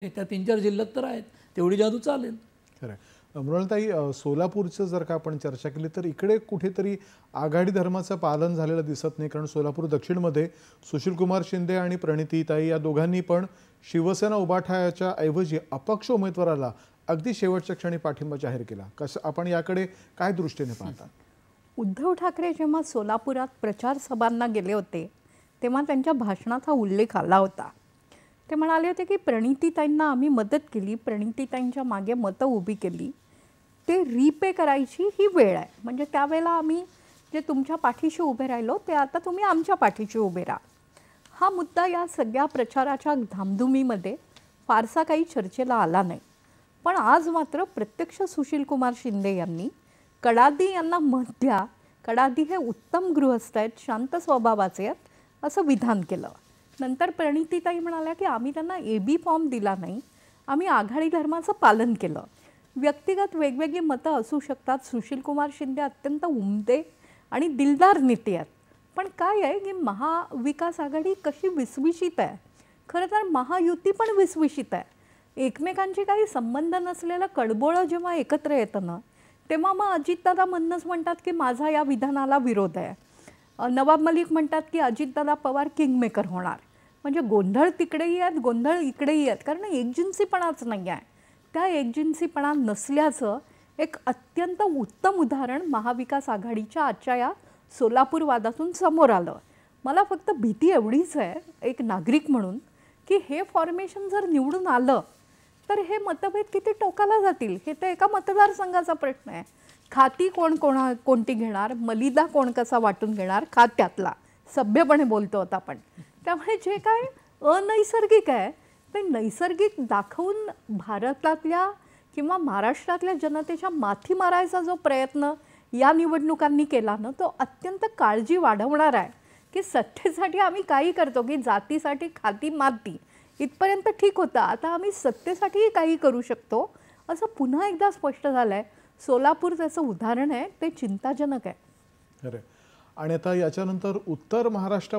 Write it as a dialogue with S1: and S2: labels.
S1: त्या 3-4 जिल्ह्यात तर आहेत, तेवढी जादू चालेल.
S2: खरं आहे. मृणालताई, सोलापूरचं जर का आपण चर्चा केली तर इकडे कुठेतरी आघाडी धर्माचं पालन झालेलं दिसत नाही, कारण सोलापूर दक्षिणमध्ये सुशीलकुमार शिंदे आणि प्रणितीताई या दोघांनी पण शिवसेना उभाठाच्या ऐवजी अपक्ष उमेदवाराला अगदी शेवटच्या क्षणी पाठिंबा जाहीर केला. कसं आपण याकडे काय दृष्टीने पाहता?
S3: उद्धव ठाकरे जेव्हा सोलापुरात प्रचार सभांना गेले होते तेव्हा त्यांच्या भाषणाचा उल्लेख आला होता. ते म्हणाले होते की प्रणितीताईंना आम्ही मदत केली, प्रणितीताईंच्या मागे मतं उभी केली, ते रीपे करायची ही वेळ आहे. म्हणजे त्यावेळेला आम्ही जे तुमच्या पाठीशी उभे राहिलो ते आता तुम्ही आमच्या पाठीशी उभे राहा. हा मुद्दा या सगळ्या प्रचाराच्या धामधुमीमध्ये फारसा काही चर्चेला आला नाही. पण आज मात्र प्रत्यक्ष सुशीलकुमार शिंदे यांनी कडादी यांना मत द्या, कडादी हे उत्तम गृहस्थ आहेत, शांत स्वभावाचे आहेत असं विधान केलं. नंतर प्रणितीताई म्हणाल्या की आम्ही त्यांना AB फॉर्म दिला नाही, आम्ही आघाडी धर्माचं पालन केलं. व्यक्तिगत वेगवेगळी मतं असू शकतात. सुशीलकुमार शिंदे अत्यंत उमदे आणि दिलदार नेते आहेत. पण काय आहे की महाविकास आघाडी कशी विस्विषित आहे, खरं तर महायुती पण विस्विषित आहे. एकमेकांचे काही संबंध नसलेलं कडबोळं जेव्हा एकत्र येतं ना तेव्हा मग अजितदादा म्हणूनच म्हणतात की माझा या विधानाला विरोध आहे. नवाब मलिक म्हणतात की अजितदादा पवार किंगमेकर होणार. म्हणजे गोंधळ तिकडेही आहेत, गोंधळ इकडेही आहेत, कारण एकजिन्सीपणाच नाही आहे. त्या एकजिन्सीपणा नसल्याचं एक अत्यंत उत्तम उदाहरण महाविकास आघाडीच्या आजच्या या सोलापूर वादातून समोर आलं. मला फक्त भीती एवढीच आहे एक नागरिक म्हणून की हे फॉर्मेशन जर निवडून आलं तर हे मतभेद किती टोकाला जातील. हे तर एका मतदारसंघाचा प्रश्न आहे. खाती कोणती घेणार, मलिदा कोण कसा वाटून घेणार, खात्यातला सभ्यपणे बोलतो होता आपण. त्यामुळे जे काय अनैसर्गिक आहे ते नैसर्गिक दाखवून भारतातल्या किंवा महाराष्ट्रातल्या जनतेच्या माथी मारायचा जो प्रयत्न या निवडणुकांनी केला ना तो अत्यंत काळजी वाढवणार आहे. की सत्तेसाठी आम्ही काही करतो की जातीसाठी खाती माती इथपर्यंत ठीक होतं, आता आम्ही सत्तेसाठीही काही करू शकतो असं पुन्हा एकदा स्पष्ट झालं आहे. सोलापूर त्याचं उदाहरण आहे, ते चिंताजनक आहे.
S2: खरं. आणि आता याच्यानंतर उत्तर महाराष्ट्र